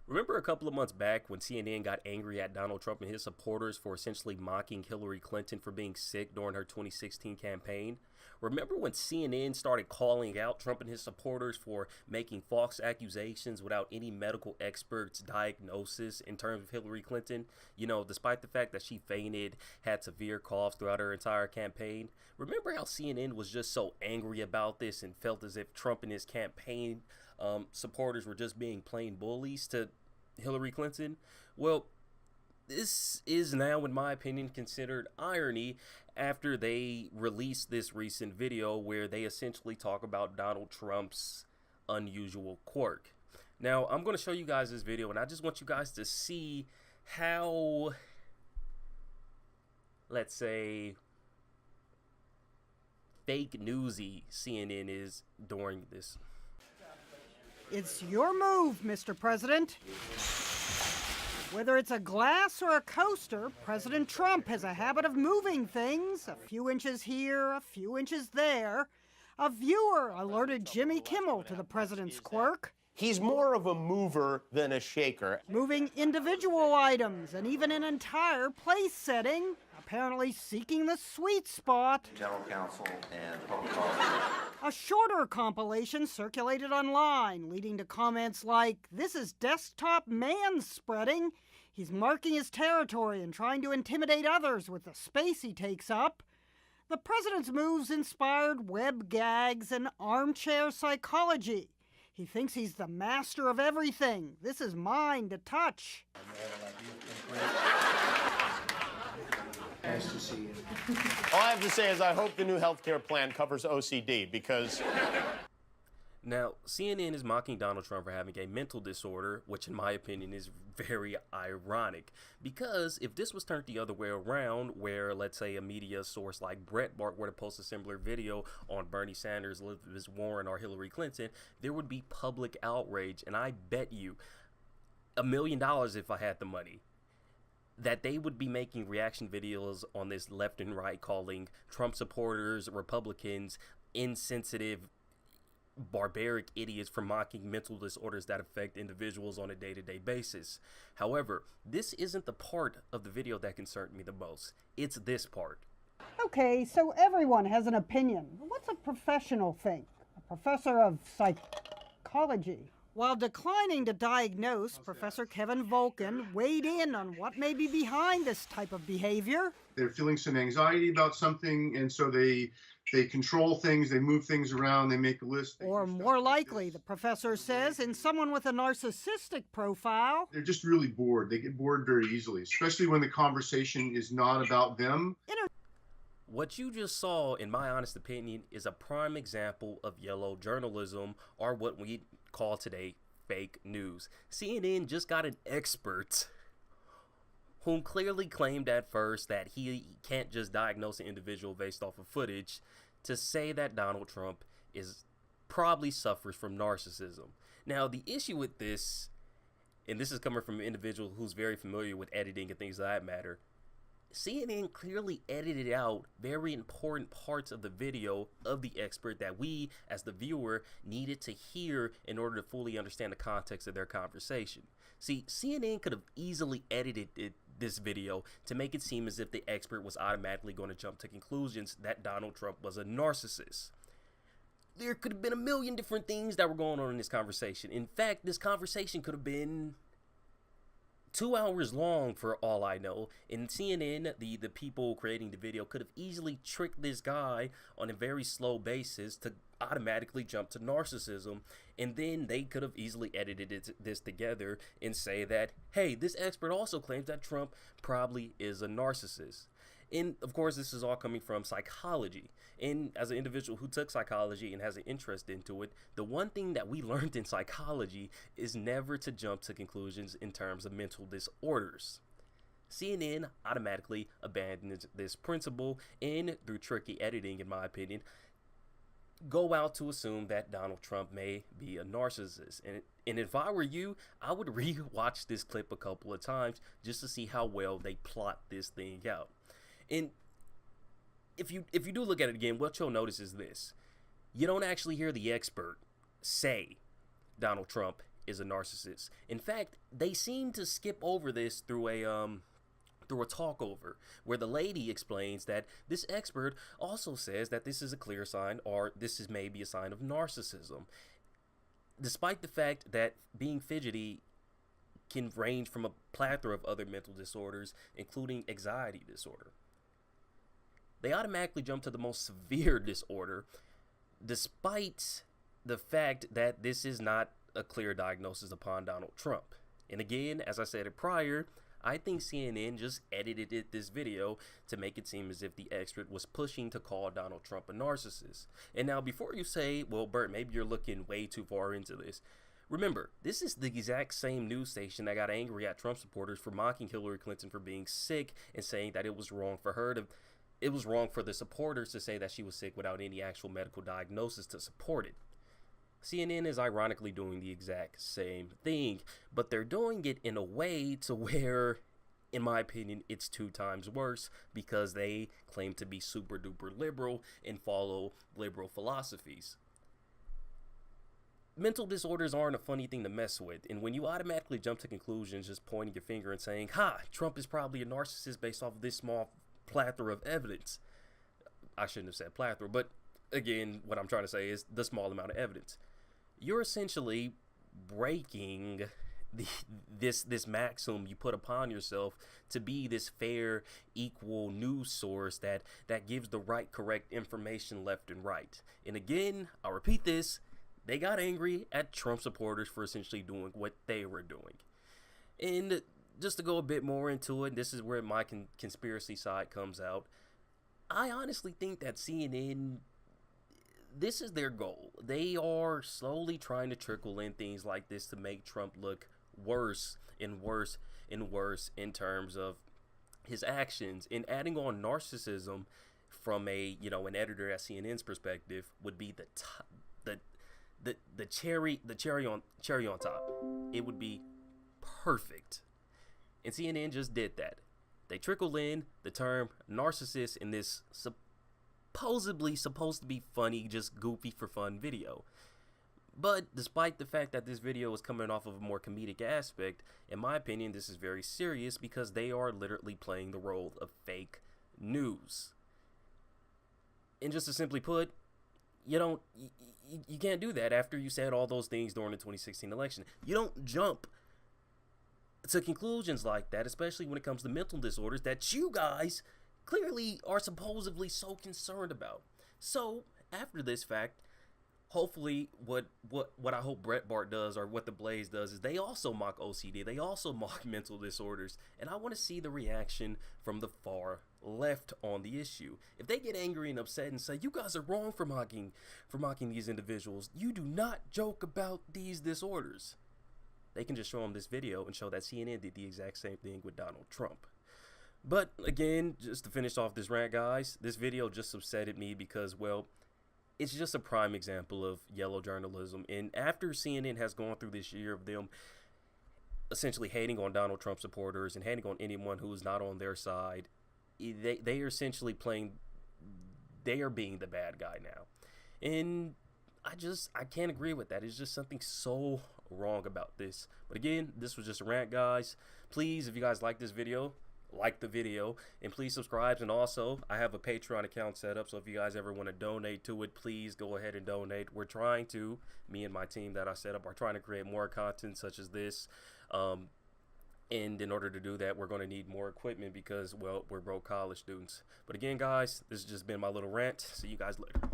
Remember a couple of months back when CNN got angry at Donald Trump and his supporters for essentially mocking Hillary Clinton for being sick during her 2016 campaign? Remember when CNN started calling out Trump and his supporters for making false accusations without any medical experts' diagnosis in terms of Hillary Clinton? You know, despite the fact that she fainted, had severe coughs throughout her entire campaign. Remember how CNN was just so angry about this and felt as if Trump and his campaign supporters were just being plain bullies to Hillary Clinton? Well, this is now, in my opinion, considered irony after they released this recent video where they essentially talk about Donald Trump's unusual quirk. Now, I'm going to show you guys this video, and I just want you guys to see how, let's say, fake newsy CNN is during this. It's your move, Mr. President. Whether it's a glass or a coaster, President Trump has a habit of moving things a few inches here, a few inches there. A viewer alerted Jimmy Kimmel to the president's quirk. He's more of a mover than a shaker. Moving individual items and even an entire place setting, apparently seeking the sweet spot. General counsel and public policy. A shorter compilation circulated online, leading to comments like, "This is desktop man-spreading. He's marking his territory and trying to intimidate others with the space he takes up." The president's moves inspired web gags and armchair psychology. He thinks he's the master of everything. This is mine to touch. Nice to see you. All I have to say is I hope the new healthcare plan covers OCD because... Now, CNN is mocking Donald Trump for having a mental disorder, which in my opinion is very ironic. Because if this was turned the other way around, where let's say a media source like Breitbart were to post a similar video on Bernie Sanders, Elizabeth Warren, or Hillary Clinton, there would be public outrage. And I bet you $1 million, if I had the money, that they would be making reaction videos on this left and right, calling Trump supporters, Republicans, insensitive, barbaric idiots for mocking mental disorders that affect individuals on a day-to-day basis. However, this isn't the part of the video that concerned me the most. It's this part. Okay, so everyone has an opinion. What's a professional think? A professor of psychology. While declining to diagnose, Professor Kevin Volkin weighed in on what may be behind this type of behavior. They're feeling some anxiety about something, and so they control things, they move things around, they make a list. Or more likely, the professor says, in someone with a narcissistic profile. They're just really bored. They get bored very easily, especially when the conversation is not about them. What you just saw, in my honest opinion, is a prime example of yellow journalism, or what we call today fake news. CNN just got an expert whom clearly claimed at first that he can't just diagnose an individual based off of footage, to say that Donald Trump probably suffers from narcissism. Now, the issue with this, and this is coming from an individual who's very familiar with editing and things of that matter, CNN clearly edited out very important parts of the video of the expert that we, as the viewer, needed to hear in order to fully understand the context of their conversation. See, CNN could have easily edited this video to make it seem as if the expert was automatically going to jump to conclusions that Donald Trump was a narcissist. There could have been a million different things that were going on in this conversation. In fact, this conversation could have been 2 hours long for all I know, and CNN, the people creating the video, could have easily tricked this guy on a very slow basis to automatically jump to narcissism, and then they could have easily edited this together and say that, hey, this expert also claims that Trump probably is a narcissist. And of course, this is all coming from psychology. And as an individual who took psychology and has an interest into it, the one thing that we learned in psychology is never to jump to conclusions in terms of mental disorders. CNN automatically abandoned this principle and, through tricky editing, in my opinion, go out to assume that Donald Trump may be a narcissist. And if I were you, I would re-watch this clip a couple of times just to see how well they plot this thing out. And if you do look at it again, what you'll notice is this. You don't actually hear the expert say Donald Trump is a narcissist. In fact, they seem to skip over this through a talkover where the lady explains that this expert also says that this is a clear sign, or this is maybe a sign of narcissism, despite the fact that being fidgety can range from a plethora of other mental disorders, including anxiety disorder. They automatically jump to the most severe disorder, despite the fact that this is not a clear diagnosis upon Donald Trump. And again, as I said it prior, I think CNN just edited this video to make it seem as if the expert was pushing to call Donald Trump a narcissist. And now, before you say, well, Bert, maybe you're looking way too far into this, remember, this is the exact same news station that got angry at Trump supporters for mocking Hillary Clinton for being sick and saying that it was wrong for the supporters to say that she was sick without any actual medical diagnosis to support it. CNN is ironically doing the exact same thing, but they're doing it in a way to where, in my opinion, it's 2 times worse, because they claim to be super duper liberal and follow liberal philosophies. Mental disorders aren't a funny thing to mess with, and when you automatically jump to conclusions just pointing your finger and saying, ha, Trump is probably a narcissist based off of this small plethora of evidence. I shouldn't have said plethora, but again, what I'm trying to say is the small amount of evidence. You're essentially breaking this maxim you put upon yourself to be this fair, equal news source that gives the right, correct information left and right. And again, I'll repeat this, they got angry at Trump supporters for essentially doing what they were doing. And just to go a bit more into it, this is where my conspiracy side comes out. I honestly think that CNN, this is their goal. They are slowly trying to trickle in things like this to make Trump look worse and worse and worse in terms of his actions. And adding on narcissism from an editor at CNN's perspective would be the cherry on top. It would be perfect. And CNN just did that. They trickled in the term narcissist in this supposedly supposed to be funny, just goofy for fun video. But despite the fact that this video is coming off of a more comedic aspect, in my opinion, this is very serious because they are literally playing the role of fake news. And just to simply put, you can't do that after you said all those things during the 2016 election. You don't jump to conclusions like that, especially when it comes to mental disorders that you guys clearly are supposedly so concerned about. So after this fact, hopefully what I hope Breitbart does, or what the Blaze does, is they also mock OCD. They also mock mental disorders, and I want to see the reaction from the far left on the issue. If they get angry and upset and say, you guys are wrong for mocking these individuals, you do not joke about these disorders, they can just show them this video and show that CNN did the exact same thing with Donald Trump. But again, just to finish off this rant, guys, this video just upsetted me because, well, it's just a prime example of yellow journalism. And after CNN has gone through this year of them essentially hating on Donald Trump supporters and hating on anyone who is not on their side, they are essentially they are being the bad guy now. And I can't agree with that. It's just something so wrong about this. But again, this was just a rant, guys. Please, if you guys like this video, like the video, and please subscribe. And also, I have a Patreon account set up, so if you guys ever want to donate to it, please go ahead and donate. We're trying to, me and my team that I set up are trying to create more content such as this, and in order to do that, we're going to need more equipment because, well, we're broke college students. But again, guys, this has just been my little rant. See you guys later.